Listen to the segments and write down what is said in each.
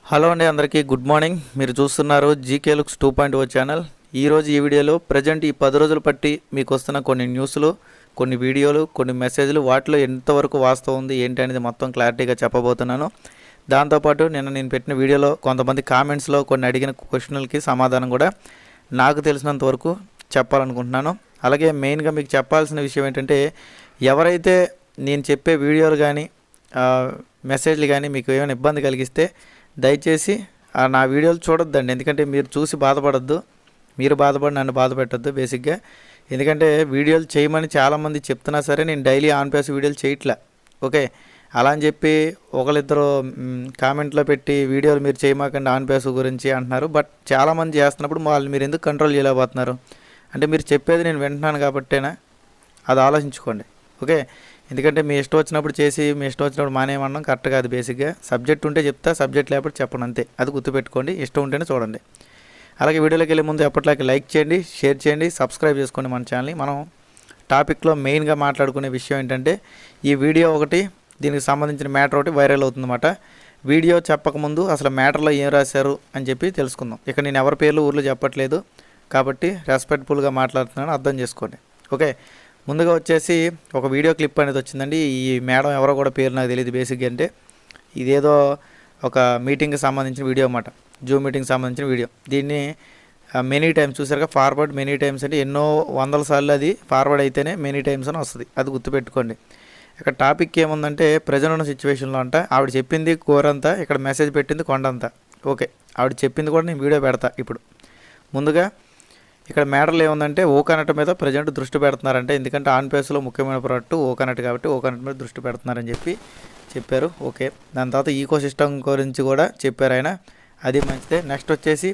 Hello అండి, అందరికీ good morning. మీరు చూస్తున్నారు జీకే లుక్స్ 2.0 ఛానల్. ఈరోజు ఈ వీడియోలో ప్రజెంట్ ఈ 10 రోజులు పట్టి మీకు వస్తున్న కొన్ని న్యూస్లు, కొన్ని వీడియోలు, కొన్ని మెసేజ్లు, వాటిలో ఎంతవరకు వాస్తవం ఉంది ఏంటి అనేది మొత్తం క్లారిటీగా చెప్పబోతున్నాను. దాంతోపాటు నేను పెట్టిన వీడియోలో కొంతమంది కామెంట్స్లో కొన్ని అడిగిన క్వశ్చన్లకి సమాధానం కూడా నాకు తెలిసినంత వరకు చెప్పాలనుకుంటున్నాను. అలాగే మెయిన్గా మీకు చెప్పాల్సిన విషయం ఏంటంటే, ఎవరైతే నేను చెప్పే వీడియోలు కానీ మెసేజ్లు కానీ మీకు ఏమైనా ఇబ్బంది కలిగిస్తే దయచేసి నా వీడియోలు చూడొద్దండి. ఎందుకంటే మీరు చూసి బాధపడద్దు, మీరు బాధపడి నన్ను బాధ పెట్టద్దు బేసిక్గా. ఎందుకంటే వీడియోలు చేయమని చాలామంది చెప్తున్నా సరే నేను డైలీ ఆన్ పేస్ వీడియోలు చేయట్లే. ఓకే, అలా అని చెప్పి ఒకరిద్దరు కామెంట్లో పెట్టి వీడియోలు మీరు చేయమాకండి ఆన్ పేస్ గురించి అంటున్నారు. బట్ చాలామంది చేస్తున్నప్పుడు వాళ్ళు మీరు ఎందుకు కంట్రోల్ చేయలేకపోతున్నారు? అంటే మీరు చెప్పేది నేను వింటున్నాను కాబట్టేనా? అది ఆలోచించుకోండి. ఓకే, ఎందుకంటే మీ ఇష్టం వచ్చినప్పుడు చేసి మీ ఇష్టం వచ్చినప్పుడు మానేయమనడం కరెక్ట్ కాదు. బేసిక్గా సబ్జెక్ట్ ఉంటే చెప్తా, సబ్జెక్ట్ లేకపోతే చెప్పండి, అంతే. అది గుర్తుపెట్టుకోండి. ఇష్టం ఉంటేనే చూడండి. అలాగే వీడియోలోకి వెళ్ళే ముందు ఎప్పటిలాగే లైక్ చేయండి, షేర్ చేయండి, సబ్స్క్రైబ్ చేసుకోండి మన ఛానల్ని. మనం టాపిక్లో మెయిన్గా మాట్లాడుకునే విషయం ఏంటంటే, ఈ వీడియో ఒకటి, దీనికి సంబంధించిన మ్యాటర్ ఒకటి వైరల్ అవుతుందన్నమాట. వీడియో చెప్పకముందు అసలు మ్యాటర్లో ఏం రాశారు అని చెప్పి తెలుసుకుందాం. ఇక నేను ఎవరి పేర్లు ఊర్లు చెప్పట్లేదు కాబట్టి రెస్పెక్ట్ఫుల్గా మాట్లాడుతున్నాను, అర్థం చేసుకోండి. ఓకే, ముందుగా వచ్చేసి ఒక వీడియో క్లిప్ అనేది వచ్చిందండి. ఈ మేడం ఎవరో కూడా పేరు నాకు తెలియదు. బేసిక్గా అంటే ఇదేదో ఒక మీటింగ్కి సంబంధించిన వీడియో అన్నమాట, జూమ్ మీటింగ్కి సంబంధించిన వీడియో. దీన్ని మెనీ టైమ్స్ చూసారుగా, ఫార్వర్డ్ మెనీ టైమ్స్ అంటే ఎన్నో వందల సార్లు అది ఫార్వర్డ్ అయితేనే మెనీ టైమ్స్ అని వస్తుంది. అది గుర్తుపెట్టుకోండి. ఇక్కడ టాపిక్ ఏముందంటే, ప్రజెంట్ ఉన్న సిచ్యువేషన్లో అంట ఆవిడ చెప్పింది కూరంతా, ఇక్కడ మెసేజ్ పెట్టింది కొండంతా. ఓకే, ఆవిడ చెప్పింది కూడా నేను వీడియో పెడతా ఇప్పుడు. ముందుగా ఇక్కడ మ్యాటర్లు ఏముందంటే, ఓకనట్ మీద ప్రజెంట్ దృష్టి పెడుతున్నారంటే, ఎందుకంటే ఆన్ పేస్లో ముఖ్యమైన ప్రోడక్ట్ ఓకనట్ కాబట్టి ఓకనట్ మీద దృష్టి పెడుతున్నారని చెప్పారు. ఓకే, దాని తర్వాత ఈకో సిస్టమ్ గురించి కూడా చెప్పారు ఆయన, అది మంచిదే. నెక్స్ట్ వచ్చేసి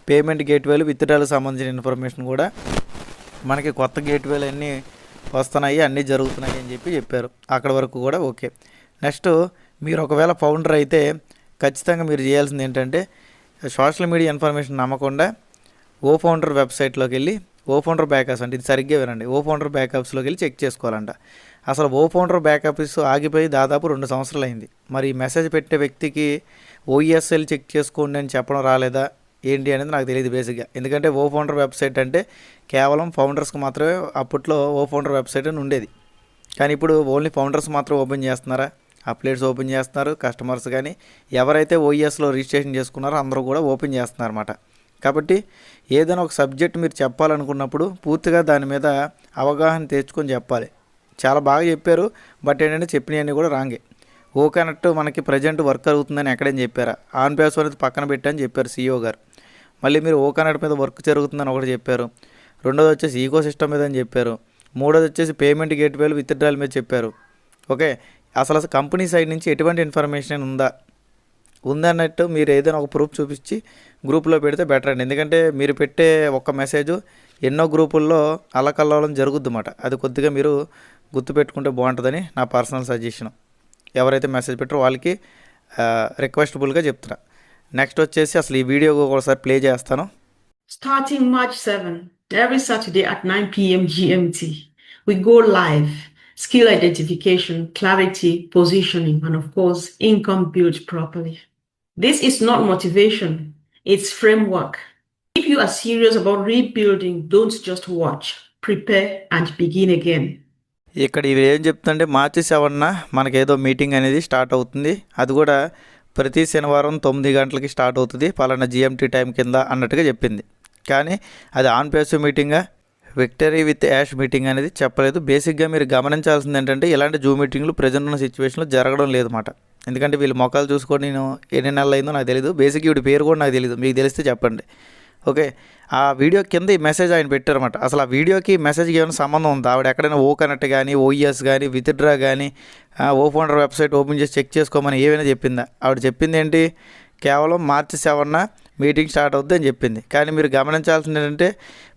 పేమెంట్ గేట్వేలు, విత్డ్రాలకు సంబంధించిన ఇన్ఫర్మేషన్ కూడా మనకి కొత్త గేట్వేలు అన్నీ వస్తున్నాయి, అన్నీ జరుగుతున్నాయి అని చెప్పారు. అక్కడ వరకు కూడా ఓకే. నెక్స్ట్ మీరు ఒకవేళ ఫౌండర్ అయితే ఖచ్చితంగా మీరు చేయాల్సింది ఏంటంటే, సోషల్ మీడియా ఇన్ఫర్మేషన్ నమ్మకుండా ఓ ఫౌండర్ వెబ్సైట్లోకి వెళ్ళి ఓ ఫౌండర్ బ్యాకప్స్ అంటే ఇది సరిగ్గా వినండి, ఓ ఫౌండర్ బ్యాకప్స్లోకి వెళ్ళి చెక్ చేసుకోవాలంట. అసలు ఓ ఫౌండర్ బ్యాకప్స్ ఆగిపోయి దాదాపు 2 సంవత్సరాలు అయింది. మరి మెసేజ్ పెట్టే వ్యక్తికి ఓఈఎస్ఎల్ చెక్ చేసుకోండి అని చెప్పడం రాలేదా ఏంటి అనేది నాకు తెలియదు బేసిక్గా. ఎందుకంటే ఓ ఫౌండర్ వెబ్సైట్ అంటే కేవలం ఫౌండర్స్కి మాత్రమే అప్పట్లో ఓ ఫౌండర్ వెబ్సైట్ అని ఉండేది. కానీ ఇప్పుడు ఓన్లీ ఫౌండర్స్ మాత్రం ఓపెన్ చేస్తున్నారా? అప్లైట్స్ ఓపెన్ చేస్తున్నారు, కస్టమర్స్ కానీ ఎవరైతే ఓఈఎస్లో రిజిస్ట్రేషన్ చేసుకున్నారో అందరూ కూడా ఓపెన్ చేస్తున్నారన్నమాట. కాబట్టి ఏదైనా ఒక సబ్జెక్ట్ మీరు చెప్పాలనుకున్నప్పుడు పూర్తిగా దాని మీద అవగాహన తెచ్చుకొని చెప్పాలి. చాలా బాగా చెప్పారు, బట్ ఏంటంటే చెప్పినవన్నీ కూడా రాంగే. ఓకనట్టు మనకి ప్రజెంట్ వర్క్ అవుతుందని ఎక్కడేం చెప్పారా? ఆన్ పేస్ అనేది పక్కన పెట్టని చెప్పారు CEO గారు. మళ్ళీ మీరు ఓకనట్ మీద వర్క్ జరుగుతుందని ఒకటి చెప్పారు. రెండోది వచ్చేసి ఈకో సిస్టమ్ మీద అని చెప్పారు. మూడోది వచ్చేసి పేమెంట్ గేట్వేలు, విత్డ్రాల్ మీద చెప్పారు. ఓకే, అసలు కంపెనీ సైడ్ నుంచి ఎటువంటి ఇన్ఫర్మేషన్ ఉందన్నట్టు మీరు ఏదైనా ఒక ప్రూఫ్ చూపించి గ్రూప్లో పెడితే బెటర్ అండి. ఎందుకంటే మీరు పెట్టే ఒక్క మెసేజ్ ఎన్నో గ్రూపుల్లో అల్లకల్లోలం జరుగుద్దన్నమాట. అది కొద్దిగా మీరు గుర్తుపెట్టుకుంటే బాగుంటుందని నా పర్సనల్ సజెషన్. ఎవరైతే మెసేజ్ పెట్టారో వాళ్ళకి రిక్వెస్టబుల్గా చెప్తున్నా. నెక్స్ట్ వచ్చేసి అసలు ఈ వీడియో ఒకసారి ప్లే చేస్తాను. Starting March 7, every Saturday at 9 p.m. GMT, we go live. Skill identification, clarity, positioning, and of course, income built properly. This is not motivation, it's framework. If you are serious about rebuilding, don't just watch, prepare and begin again. ఇక్కడ ఇవి ఏం చెప్తుంటే, మార్చి 7న మనకేదో meeting అనేది start అవుతుంది. అది కూడా ప్రతి శనివారం 9 గంటలకి స్టార్ట్ అవుతుంది, పలానా GMT టైం కింద అన్నట్టుగా చెప్పింది. కానీ అది ఆన్ పేస్ మీటింగా, విక్టరీ విత్ యాష్ మీటింగ్ అనేది చెప్పలేదు. బేసిక్గా మీరు గమనించాల్సింది ఏంటంటే, ఇలాంటి జూమ్ మీటింగ్లు ప్రజెంట్ ఉన్న సిచ్యువేషన్లో జరగడం లేదన్నమాట. ఎందుకంటే వీళ్ళు మొక్కలు చూసుకొని నేను ఎన్ని నెలలు అయిందో నాకు తెలియదు. బేసిక్ వీడి పేరు కూడా నాకు తెలియదు, మీకు తెలిస్తే చెప్పండి. ఓకే, ఆ వీడియో కింద ఈ మెసేజ్ ఆయన పెట్టారన్నమాట. అసలు ఆ వీడియోకి మెసేజ్కి ఏమైనా సంబంధం ఉందా? ఆవిడ ఎక్కడైనా ఓకనట్ కానీ, ఓఈఎస్ కానీ, విత్డ్రా కానీ, ఓ ఫౌండర్ వెబ్సైట్ ఓపెన్ చేసి చెక్ చేసుకోమని ఏమైనా చెప్పిందా? ఆవిడ చెప్పింది ఏంటి? కేవలం మార్చి 7న మీటింగ్ స్టార్ట్ అవుద్ది అని చెప్పింది. కానీ మీరు గమనించాల్సింది ఏంటంటే,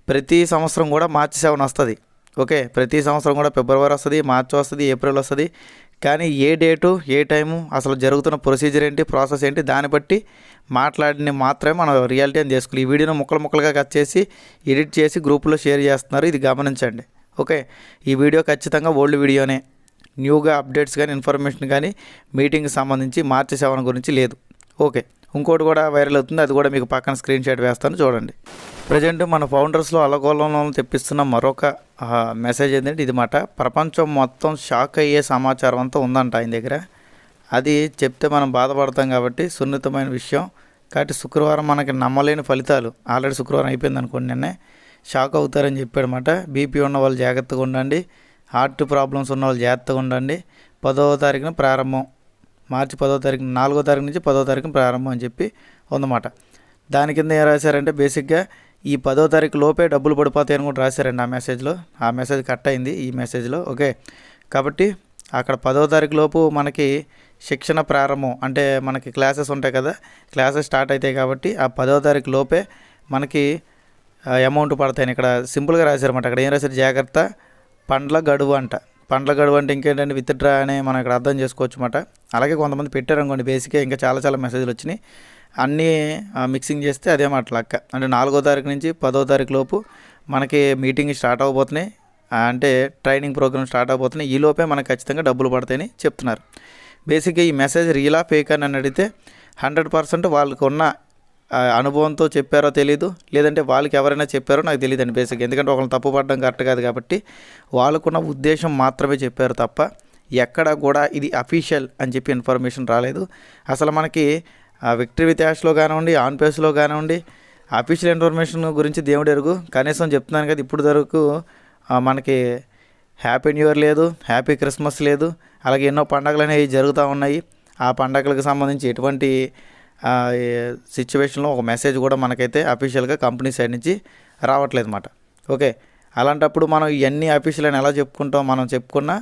ప్రతి సంవత్సరం కూడా మార్చి 7 వస్తుంది. ఓకే, ప్రతి సంవత్సరం కూడా ఫిబ్రవరి వస్తుంది, మార్చి వస్తుంది, ఏప్రిల్ వస్తుంది. కానీ ఏ డేటు, ఏ టైము, అసలు జరుగుతున్న ప్రొసీజర్ ఏంటి, ప్రాసెస్ ఏంటి, దాన్ని బట్టి మాట్లాడిన మాత్రమే మనం రియాలిటీ అని చేసుకోవాలి. ఈ వీడియోను ముక్కలుగా కట్ చేసి ఎడిట్ చేసి గ్రూపులో షేర్ చేస్తున్నారు, ఇది గమనించండి. ఓకే, ఈ వీడియో ఖచ్చితంగా ఓల్డ్ వీడియోనే, న్యూగా అప్డేట్స్ కానీ ఇన్ఫర్మేషన్ కానీ మీటింగ్కి సంబంధించి మార్చి 7 గురించి లేదు. ఓకే, ఇంకోటి కూడా వైరల్ అవుతుంది, అది కూడా మీకు పక్కన స్క్రీన్ షాట్ వేస్తాను చూడండి. ప్రజెంట్ మన ఫౌండర్స్లో అలగోలంలో తెప్పిస్తున్న మరొక మెసేజ్ ఏంటంటే ఇది మాట, ప్రపంచం మొత్తం షాక్ అయ్యే సమాచారం అంతా ఉందంట ఆయన దగ్గర. అది చెప్తే మనం బాధపడతాం కాబట్టి సున్నితమైన విషయం. కాబట్టి శుక్రవారం మనకి నమ్మలేని ఫలితాలు, ఆల్రెడీ శుక్రవారం అయిపోయింది అనుకోండి, నిన్నే షాక్ అవుతారని చెప్పాడనమాట. బీపీ ఉన్న వాళ్ళు జాగ్రత్తగా ఉండండి, హార్ట్ ప్రాబ్లమ్స్ ఉన్న వాళ్ళు జాగ్రత్తగా ఉండండి. 10వ తారీఖున ప్రారంభం, మార్చి 10వ తారీఖున, 4వ తారీఖు నుంచి 10వ తారీఖున ప్రారంభం అని చెప్పి ఉందన్నమాట. దాని కింద ఏం రాశారంటే బేసిక్గా ఈ 10వ తారీఖు లోపే డబ్బులు పడిపోతాయి అని కూడా రాశారండి ఆ మెసేజ్లో. ఆ మెసేజ్ కట్ అయింది ఈ మెసేజ్లో. ఓకే, కాబట్టి అక్కడ 10వ తారీఖు లోపు మనకి శిక్షణ ప్రారంభం, అంటే మనకి క్లాసెస్ ఉంటాయి కదా, క్లాసెస్ స్టార్ట్ అవుతాయి కాబట్టి ఆ 10వ తారీఖు లోపే మనకి అమౌంట్ పడతాయని ఇక్కడ సింపుల్గా రాశారన్నమాట. అక్కడ ఏం రాశారు, జాగ్రత్త పండ్ల గడువు అంట. పండ్ల గడువు అంటే ఇంకేంటంటే విత్డ్రా అని మనం ఇక్కడ అర్థం చేసుకోవచ్చు అన్నమాట. అలాగే కొంతమంది పెట్టారనుకోండి బేసిక్గా ఇంకా చాలా మెసేజ్లు వచ్చినాయి, అన్నీ మిక్సింగ్ చేస్తే అదే మాట లెక్క. అంటే 4వ తారీఖు నుంచి 10వ తారీఖు లోపు మనకి మీటింగ్ స్టార్ట్ అవ్వబోతున్నాయి, అంటే ట్రైనింగ్ ప్రోగ్రామ్ స్టార్ట్ అవ్వబోతున్నాయి. ఈ లోపే మనకు ఖచ్చితంగా డబ్బులు పడతాయని చెప్తున్నారు. బేసిక్గా ఈ మెసేజ్ రియలా ఫేక్ అని అడిగితే 100% వాళ్ళకు ఉన్న అనుభవంతో చెప్పారో తెలీదు, లేదంటే వాళ్ళకి ఎవరైనా చెప్పారో నాకు తెలియదండి బేసిక్గా. ఎందుకంటే ఒకరిని తప్పు పడడం కరెక్ట్ కాదు కాబట్టి వాళ్ళకున్న ఉద్దేశం మాత్రమే చెప్పారు తప్ప ఎక్కడ కూడా ఇది అఫీషియల్ అని చెప్పి ఇన్ఫర్మేషన్ రాలేదు. అసలు మనకి విక్టరీ విత్ యాష్లో కానివ్వండి, ఆన్ పేస్లో కానివ్వండి, అఫీషియల్ ఇన్ఫర్మేషన్ గురించి దేవుడు ఎరుగు. కనీసం చెప్తున్నాను కదా, ఇప్పుడు వరకు మనకి హ్యాపీ న్యూ ఇయర్ లేదు, హ్యాపీ క్రిస్మస్ లేదు, అలాగే ఎన్నో పండుగలు అనేవి జరుగుతూ ఉన్నాయి. ఆ పండుగలకు సంబంధించి ఎటువంటి సిచ్యువేషన్లో ఒక మెసేజ్ కూడా మనకైతే అఫీషియల్గా కంపెనీ సైడ్ నుంచి రావట్లేదు అన్నమాట. ఓకే, అలాంటప్పుడు మనం ఇవన్నీ అఫీషియల్ అని ఎలా చెప్పుకుంటాం, మనం చెప్పుకున్నా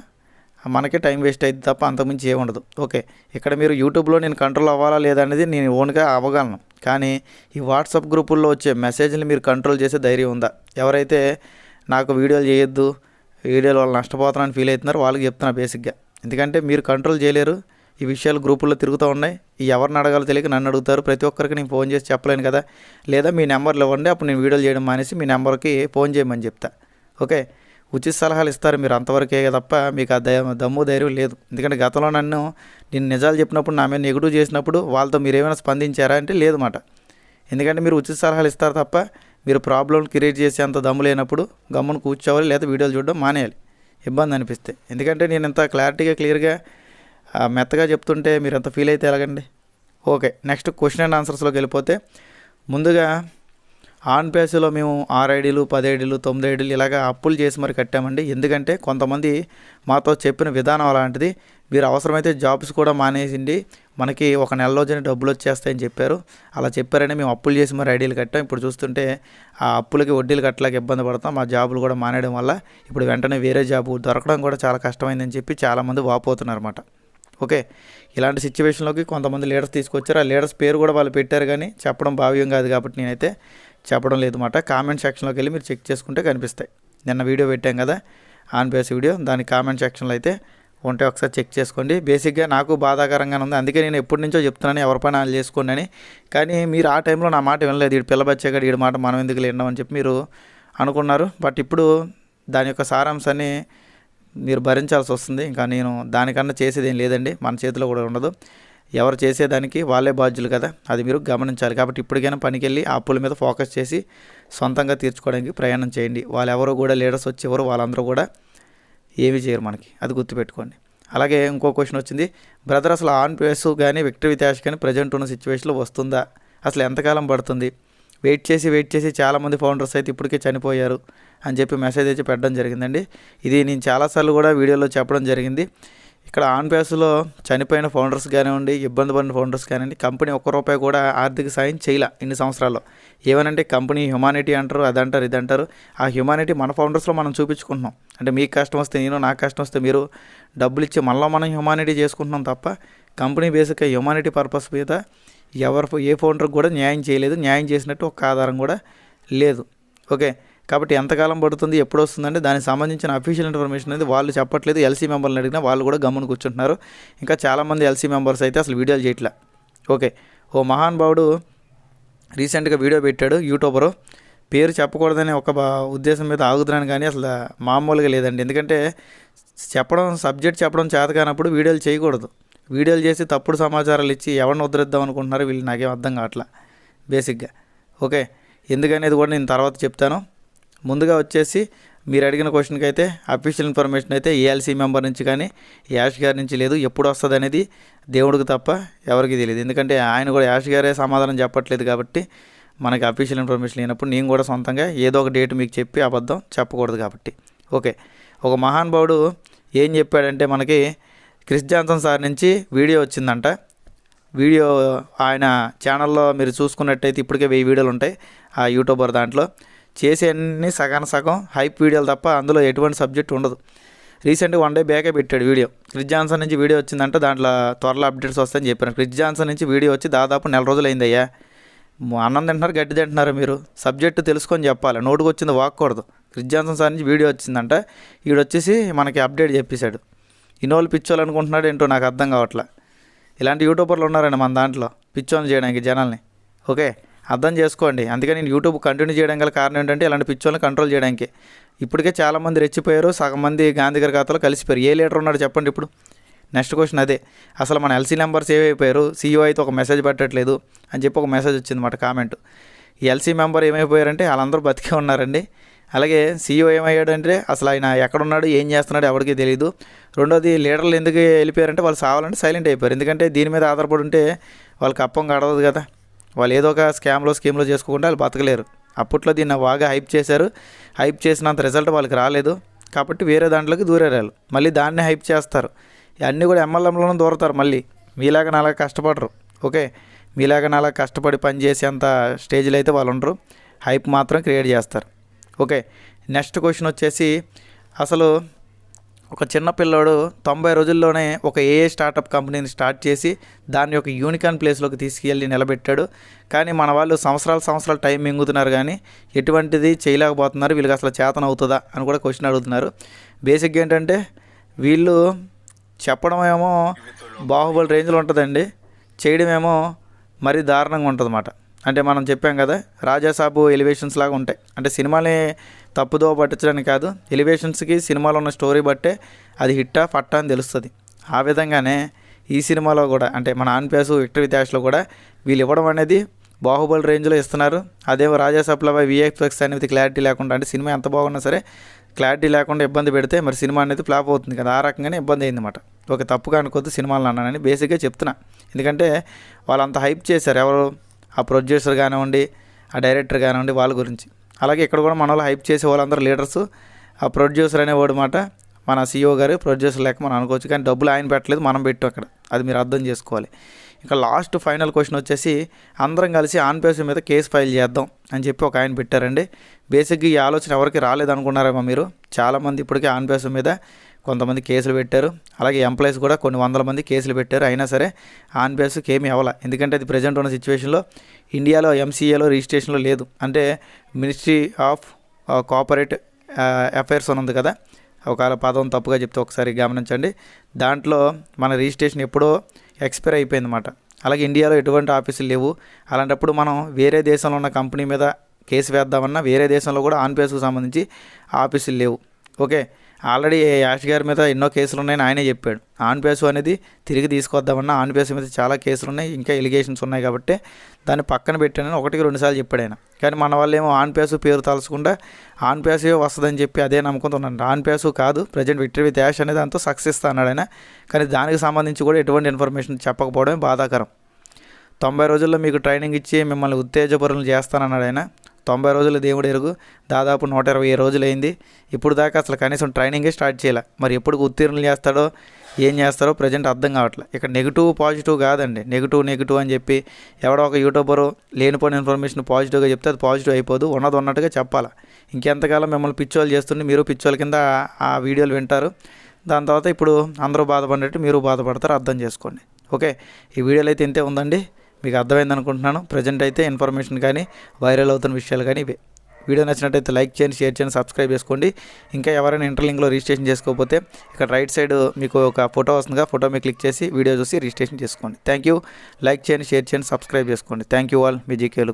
మనకే టైం వేస్ట్ అయింది తప్ప అంతకుమించి ఏముండదు. ఓకే, ఇక్కడ మీరు యూట్యూబ్లో నేను కంట్రోల్ అవ్వాలా లేదనేది నేను ఓన్గా అవ్వగలను, కానీ ఈ వాట్సాప్ గ్రూపుల్లో వచ్చే మెసేజ్ని మీరు కంట్రోల్ చేసే ధైర్యం ఉందా? ఎవరైతే నాకు వీడియోలు చేయొద్దు, వీడియోల వల్ల నష్టపోతానని ఫీల్ అవుతున్నారు వాళ్ళకి చెప్తున్నా బేసిక్గా. ఎందుకంటే మీరు కంట్రోల్ చేయలేరు, ఈ విషయాలు గ్రూపుల్లో తిరుగుతూ ఉన్నాయి. ఈ ఎవరిని అడగాలో తెలియక నన్ను అడుగుతారు. ప్రతి ఒక్కరికి నేను ఫోన్ చేసి చెప్పలేను కదా, లేదా మీ నెంబర్లు ఇవ్వండి, అప్పుడు నేను వీడియోలు చేయడం మానేసి మీ నెంబర్కి ఫోన్ చేయమని చెప్తా. ఓకే, ఉచిత సలహాలు ఇస్తారు మీరు, అంతవరకే తప్ప మీకు ఆ దమ్ము ధైర్యం లేదు. ఎందుకంటే గతంలో నేను నిజాలు చెప్పినప్పుడు నా మీద నెగిటివ్ చేసినప్పుడు వాళ్ళతో మీరు ఏమైనా స్పందించారా అంటే లేదు మాట. ఎందుకంటే మీరు ఉచిత సలహాలు ఇస్తారు తప్ప మీరు ప్రాబ్లం క్రియేట్ చేసే అంత దమ్ము లేనప్పుడు గమ్మును కూర్చోవాలి, లేదా వీడియోలు చూడడం మానేయాలి ఇబ్బంది అనిపిస్తే. ఎందుకంటే నేను ఇంత క్లారిటీగా క్లియర్గా మెత్తగా చెప్తుంటే మీరు ఎంత ఫీల్ అయితే ఎలాగండి. ఓకే, నెక్స్ట్ క్వశ్చన్ అండ్ ఆన్సర్స్లోకి వెళ్ళిపోతే ముందుగా ఆన్ పేస్లో మేము 6 ఐడీలు 10 ఐడీలు 9 ఐడీలు ఇలాగ అప్పులు చేసి మరి కట్టామండి. ఎందుకంటే కొంతమంది మాతో చెప్పిన విధానం అలాంటిది, మీరు అవసరమైతే జాబ్స్ కూడా మానేసిండి, మనకి ఒక నెలలోనే డబ్బులు వచ్చేస్తాయని చెప్పారు. అలా చెప్పారని మేము అప్పులు చేసి మరి ఐడీలు కట్టాం. ఇప్పుడు చూస్తుంటే ఆ అప్పులకి వడ్డీలు కట్టలేక ఇబ్బంది పడతాం. మా జాబులు కూడా మానేయడం వల్ల ఇప్పుడు వెంటనే వేరే జాబు దొరకడం కూడా చాలా కష్టమైందని చెప్పి చాలామంది వాపోతున్నారు అన్నమాట. ఓకే, ఇలాంటి సిచ్యువేషన్లోకి కొంతమంది లీడర్స్ తీసుకొచ్చారు. ఆ లీడర్స్ పేరు కూడా వాళ్ళు పెట్టారు, కానీ చెప్పడం భావ్యం కాదు కాబట్టి నేనైతే చెప్పడం లేదు మాట. కామెంట్ సెక్షన్లోకి వెళ్ళి మీరు చెక్ చేసుకుంటే కనిపిస్తాయి. నిన్న వీడియో పెట్టాం కదా ఆన్ బేస్ వీడియో, దాని కామెంట్ సెక్షన్లో అయితే ఉంటే ఒకసారి చెక్ చేసుకోండి. బేసిక్గా నాకు బాధాకరంగానే ఉంది, అందుకే నేను ఎప్పటి నుంచో చెప్తున్నాను ఎవరి పని వాళ్ళు చేసుకోండి అని. కానీ మీరు ఆ టైంలో నా మాట వినలేదు, వీడు పిల్లబచ్చాక వీడి మాట మనం ఎందుకు వినడం చెప్పి మీరు అనుకున్నారు. బట్ ఇప్పుడు దాని యొక్క సారాంశాన్ని మీరు భరించాల్సి వస్తుంది. ఇంకా నేను దానికన్నా చేసేది ఏం లేదండి, మన చేతిలో కూడా ఉండదు. ఎవరు చేసేదానికి వాళ్ళే బాధ్యులు కదా, అది మీరు గమనించాలి. కాబట్టి ఇప్పటికైనా పనికి వెళ్ళి ఆ అప్పుల మీద ఫోకస్ చేసి సొంతంగా తీర్చుకోవడానికి ప్రయాణం చేయండి. వాళ్ళు ఎవరు కూడా లీడర్స్ వచ్చేవారు వాళ్ళందరూ కూడా ఏమీ చేయరు మనకి, అది గుర్తుపెట్టుకోండి. అలాగే ఇంకో క్వశ్చన్ వచ్చింది, బ్రదర్ అసలు ఆన్ పేస్ కానీ విక్టరీ విత్ యాష్ కానీ ప్రజెంట్ ఉన్న సిచ్యువేషన్లో వస్తుందా, అసలు ఎంతకాలం పడుతుంది? వెయిట్ చేసి చాలామంది ఫౌండర్స్ అయితే ఇప్పటికే చనిపోయారు అని చెప్పి మెసేజ్ అయితే పెట్టడం జరిగిందండి. ఇది నేను చాలాసార్లు కూడా వీడియోలో చెప్పడం జరిగింది. ఇక్కడ ఆన్ పేస్లో చనిపోయిన ఫౌండర్స్ కానివ్వండి, ఇబ్బంది పడిన ఫౌండర్స్ కానివ్వండి, కంపెనీ ₹1 కూడా ఆర్థిక సాయం చేయలే ఇన్ని సంవత్సరాల్లో. ఏమనంటే కంపెనీ హ్యుమానిటీ అంటారు, అదంటారు ఇదంటారు. ఆ హ్యుమానిటీ మన ఫౌండర్స్లో మనం చూపించుకుంటున్నాం. అంటే మీకు కష్టం వస్తే నేను, నాకు కష్టం వస్తే మీరు డబ్బులు ఇచ్చి మళ్ళీ మనం హ్యుమానిటీ చేసుకుంటున్నాం తప్ప కంపెనీ బేసిక్గా హ్యుమానిటీ పర్పస్ మీద ఏ ఫౌండర్కి కూడా న్యాయం చేయలేదు. న్యాయం చేసినట్టు ఒక ఆధారం కూడా లేదు. ఓకే, కాబట్టి ఎంతకాలం పడుతుంది, ఎప్పుడు వస్తుందంటే దానికి సంబంధించిన అఫీషియల్ ఇన్ఫర్మేషన్ అనేది వాళ్ళు చెప్పట్లేదు. ఎల్సీ మెంబర్ని అడిగినా వాళ్ళు కూడా గమ్మున కూర్చుంటున్నారు. ఇంకా చాలామంది ఎల్సీ మెంబర్స్ అయితే అసలు వీడియోలు చేయట్లే. ఓకే, ఓ మహానుభావుడు రీసెంట్గా వీడియో పెట్టాడు, యూట్యూబరు, పేరు చెప్పకూడదనే ఒక ఉద్దేశం మీద ఆగుతున్నాను, కానీ అసలు మామూలుగా లేదండి. ఎందుకంటే సబ్జెక్ట్ చెప్పడం చేత కానప్పుడు వీడియోలు చేయకూడదు. వీడియోలు చేసి తప్పుడు సమాచారాలు ఇచ్చి ఎవరిని ఉద్ధరిద్దాం అనుకుంటున్నారో వీళ్ళు నాకేం అర్థం కావట్లా బేసిక్గా. ఓకే, ఎందుకనేది కూడా నేను తర్వాత చెప్తాను. ముందుగా వచ్చేసి మీరు అడిగిన క్వశ్చన్కి అయితే అఫీషియల్ ఇన్ఫర్మేషన్ అయితే ఏఎల్సీ మెంబర్ నుంచి కానీ యాష్ గారి నుంచి లేదు. ఎప్పుడు వస్తుంది అనేది దేవుడికి తప్ప ఎవరికి తెలియదు. ఎందుకంటే ఆయన కూడా యాష్ గారే సమాధానం చెప్పట్లేదు కాబట్టి మనకి అఫీషియల్ ఇన్ఫర్మేషన్ లేనప్పుడు నేను కూడా సొంతంగా ఏదో ఒక డేట్ మీకు చెప్పి అబద్ధం చెప్పకూడదు కాబట్టి. ఓకే, ఒక మహానుభావుడు ఏం చెప్పాడంటే మనకి క్రిస్ జాన్సన్ సార్ నుంచి వీడియో వచ్చిందంట. వీడియో ఆయన ఛానల్లో మీరు చూసుకున్నట్టయితే ఇప్పటికే 1000 వీడియోలు ఉంటాయి ఆ యూట్యూబర్ దాంట్లో. చేసే అన్ని సగం హైప్ వీడియోలు తప్ప అందులో ఎటువంటి సబ్జెక్ట్ ఉండదు. రీసెంట్గా 1 డే బ్యాకే పెట్టాడు వీడియో. క్రిస్ జాన్సన్ నుంచి వీడియో వచ్చిందంటే దాంట్లో త్వరలో అప్డేట్స్ వస్తాయని చెప్పాను. క్రిస్ జాన్సన్ నుంచి వీడియో వచ్చి దాదాపు 4 రోజులు అయిందయ్యా. అన్నం తింటున్నారు, గడ్డి తింటున్నారు. మీరు సబ్జెక్టు తెలుసుకొని చెప్పాలి, నోటుకు వచ్చింది వాక్కూడదు. క్రిస్ జాన్సన్ సార్ నుంచి వీడియో వచ్చిందంట, ఈడొచ్చేసి మనకి అప్డేట్ చెప్పేశాడు. ఇన్నోళ్ళు పిచ్చోళ్ళు అనుకుంటున్నాడు ఏంటో నాకు అర్థం కావట్లా. ఇలాంటి యూట్యూబర్లు ఉన్నారండి మన దాంట్లో పిచ్చోళ్ళు చేయడానికి జనాల్ని. ఓకే, అర్థం చేసుకోండి. అందుకని నేను యూట్యూబ్ కంటిన్యూ చేయడం గల కారణం ఏంటంటే ఇలాంటి పిచ్చోళ్ళని కంట్రోల్ చేయడానికి. ఇప్పటికే చాలామంది రెచ్చిపోయారు, సగం మంది గాంధీ గారి ఖాతాలో కలిసిపోయారు. ఏ లీడర్ ఉన్నాడు చెప్పండి ఇప్పుడు? నెక్స్ట్ క్వశ్చన్ అదే. అసలు మన ఎల్సీ మెంబర్స్ ఏమైపోయారు? సీఈఓ అయితే ఒక మెసేజ్ పెట్టట్లేదు అని చెప్పి ఒక మెసేజ్ వచ్చిందన్నమాట కామెంట్. ఈ ఎల్సీ మెంబర్ ఏమైపోయారంటే వాళ్ళందరూ బతికే ఉన్నారండి. అలాగే సీఈఓ ఏమయ్యాడంటే అసలు ఆయన ఎక్కడున్నాడు, ఏం చేస్తున్నాడు ఎవరికి తెలియదు. రెండోది లీడర్లు ఎందుకు వెళ్ళిపోయారంటే వాళ్ళు సావాలంటే సైలెంట్ అయిపోయారు. ఎందుకంటే దీని మీద ఆధారపడి ఉంటే వాళ్ళకి అప్పం గడవదు కదా. వాళ్ళు ఏదో ఒక స్కీమ్లో చేసుకోకుండా వాళ్ళు బతకలేరు. అప్పట్లో దీన్ని బాగా హైప్ చేశారు. హైప్ చేసినంత రిజల్ట్ వాళ్ళకి రాలేదు కాబట్టి వేరే దాంట్లోకి దూరారు వాళ్ళు. మళ్ళీ దాన్నే హైప్ చేస్తారు. అన్నీ కూడా ఎంఎల్ఎంలోనే దూరతారు. మళ్ళీ మీలాగా నాలాగా కష్టపడరు. ఓకే, మీలాగా నాలాగా కష్టపడి పనిచేసే అంత స్టేజ్లో అయితే వాళ్ళు ఉండరు. హైప్ మాత్రం క్రియేట్ చేస్తారు. ఓకే, నెక్స్ట్ క్వశ్చన్ వచ్చేసి అసలు ఒక చిన్న పిల్లోడు 90 రోజుల్లోనే ఒక ఏఏ స్టార్టప్ కంపెనీని స్టార్ట్ చేసి దాన్ని ఒక యూనికాన్ ప్లేస్లోకి తీసుకెళ్ళి నిలబెట్టాడు. కానీ మన వాళ్ళు సంవత్సరాలు టైం మింగుతున్నారు కానీ ఎటువంటిది చేయలేకపోతున్నారు. వీళ్ళకి అసలు చేతన అవుతుందా అని కూడా క్వశ్చన్ అడుగుతున్నారు. బేసిక్గా ఏంటంటే వీళ్ళు చెప్పడం ఏమో బాహుబలి రేంజ్లో ఉంటుందండి, చేయడం ఏమో మరీ దారుణంగా ఉంటుంది అన్నమాట. అంటే మనం చెప్పాం కదా రాజాసాబు ఎలివేషన్స్ లాగా ఉంటాయి. అంటే సినిమాని తప్పుదో పట్టించడానికి కాదు, ఎలివేషన్స్కి సినిమాలో ఉన్న స్టోరీ బట్టే అది హిట్టా ఫట్టా అని తెలుస్తుంది. ఆ విధంగానే ఈ సినిమాలో కూడా అంటే మన ఆన్పేసు విక్టరీ డాష్లో కూడా వీళ్ళు ఇవ్వడం అనేది బాహుబలి రేంజ్లో ఇస్తున్నారు. అదేమో రాజాసాబ్లో విఎఫ్ఎక్స్ అనేది క్లారిటీ లేకుండా, అంటే సినిమా ఎంత బాగున్నా సరే క్లారిటీ లేకుండా ఇబ్బంది పెడితే మరి సినిమా అనేది ఫ్లాప్ అవుతుంది కదా. ఆ రకంగానే ఇబ్బంది అయిందన్నమాట. ఒక తప్పుగా అనుకోద్దు సినిమాలు అన్నానని బేసిక్గా చెప్తున్నా. ఎందుకంటే వాళ్ళు అంత హైప్ చేశారు. ఎవరు ఆ ప్రొడ్యూసర్ కానివ్వండి, ఆ డైరెక్టర్ కానివ్వండి, వాళ్ళ గురించి. అలాగే ఇక్కడ కూడా మన వాళ్ళు హైప్ చేసే వాళ్ళందరూ లీడర్స్. ఆ ప్రొడ్యూసర్ అనేవాడు మాట మన సీఈఓ గారు ప్రొడ్యూసర్ లేక మనం అనుకోవచ్చు, కానీ డబ్బులు ఆయన పెట్టలేదు, మనం పెట్టాం అక్కడ. అది మీరు అర్థం చేసుకోవాలి. ఇంకా లాస్ట్ ఫైనల్ క్వశ్చన్ వచ్చేసి అందరం కలిసి ఆన్పేసు మీద కేసు ఫైల్ చేద్దాం అని చెప్పి ఒక ఆయన పెట్టారండి. బేసిక్గా ఈ ఆలోచన ఎవరికి రాలేదనుకున్నారేమో మీరు. చాలామంది ఇప్పటికే ఆన్పేసు మీద కొంతమంది కేసులు పెట్టారు. అలాగే ఎంప్లాయీస్ కూడా కొన్ని 100 మంది కేసులు పెట్టారు. అయినా సరే ఆన్పేసుకి ఏమీ అవ్వాల. ఎందుకంటే అది ప్రజెంట్ ఉన్న సిచ్యువేషన్లో ఇండియాలో ఎంసీఏలో రిజిస్ట్రేషన్లో లేదు. అంటే మినిస్ట్రీ ఆఫ్ కోఆపరేట్ అఫైర్స్ అని ఉంది కదా, ఒకవేళ పదం తప్పుగా చెప్తే ఒకసారి గమనించండి. దాంట్లో మన రిజిస్ట్రేషన్ ఎప్పుడో ఎక్స్పైర్ అయిపోయిందన్నమాట. అలాగే ఇండియాలో ఎటువంటి ఆఫీసులు లేవు. అలాంటప్పుడు మనం వేరే దేశంలో ఉన్న కంపెనీ మీద కేసు వేద్దామన్నా వేరే దేశంలో కూడా ఆన్పేసుకు సంబంధించి ఆఫీసులు లేవు. ఓకే, ఆల్రెడీ యాష్ గారి మీద ఎన్నో కేసులు ఉన్నాయని ఆయనే చెప్పాడు. ఆన్పేసు అనేది తిరిగి తీసుకొద్దామన్నా ఆన్పేసు మీద చాలా కేసులు ఉన్నాయి, ఇంకా ఎలిగేషన్స్ ఉన్నాయి కాబట్టి దాన్ని పక్కన పెట్టానని 1-2 సార్లు చెప్పాడు ఆయన. కానీ మన వాళ్ళు ఏమో ఆన్పేసు పేరు తలచకుండా ఆన్పేసు వస్తుందని చెప్పి అదే నమ్మకంతో ఉన్నాడు. ఆన్పేసు కాదు, ప్రజెంట్ విక్టరీ విత్ యాష్ అనేది దాంతో సక్సెస్ అన్నాడు ఆయన. కానీ దానికి సంబంధించి కూడా ఎటువంటి ఇన్ఫర్మేషన్ చెప్పకపోవడమే బాధాకరం. 90 రోజుల్లో మీకు ట్రైనింగ్ ఇచ్చి మిమ్మల్ని ఉత్తేజపరులను చేస్తానన్నాడు ఆయన. 90 రోజులు దేవుడు ఎరుగు, దాదాపు 120 రోజులు అయింది. ఇప్పుడు దాకా అసలు కనీసం ట్రైనింగే స్టార్ట్ చేయాలి. మరి ఎప్పుడు ఉత్తీర్ణులు చేస్తాడో ఏం చేస్తారో ప్రజెంట్ అర్థం కావట్లేదు. ఇక్కడ నెగిటివ్ పాజిటివ్ కాదండి, నెగిటివ్ అని చెప్పి ఎవడో ఒక యూట్యూబరు లేనిపోయిన ఇన్ఫర్మేషన్ పాజిటివ్గా చెప్తే అది పాజిటివ్ అయిపోదు, ఉన్నది ఉన్నట్టుగా చెప్పాలి. ఇంకెంతకాలం మిమ్మల్ని పిచ్చోళ్ళు చేస్తుంటే మీరు పిచ్చోళ్ళ కింద ఆ వీడియోలు వింటారు. దాని తర్వాత ఇప్పుడు అందరూ బాధపడినట్టు మీరు బాధపడతారు, అర్థం చేసుకోండి. ఓకే, ఈ వీడియోలో అయితే ఇంతే ఉందండి. మీకు అర్థమైంది అనుకుంటున్నాను. ప్రజెంట్ అయితే ఇన్ఫర్మేషన్ కానీ వైరల్ అవుతున్న విషయాలు కానీ ఇవే. వీడియో నచ్చినట్టయితే లైక్ చేయండి, షేర్ చేయండి, సబ్స్క్రైబ్ చేసుకోండి. ఇంకా ఎవరైనా ఇంటర్లింక్లో రిజిస్ట్రేషన్ చేసుకోకపోతే ఇక్కడ రైట్ సైడ్ మీకు ఒక ఫోటో వస్తుందిగా, ఫోటో మీద క్లిక్ చేసి వీడియో చూసి రిజిస్ట్రేషన్ చేసుకోండి. Thank you. లైక్ చేయండి, షేర్ చేయండి, సబ్స్క్రైబ్ చేసుకోండి. Thank you all. మీ జీకేలు.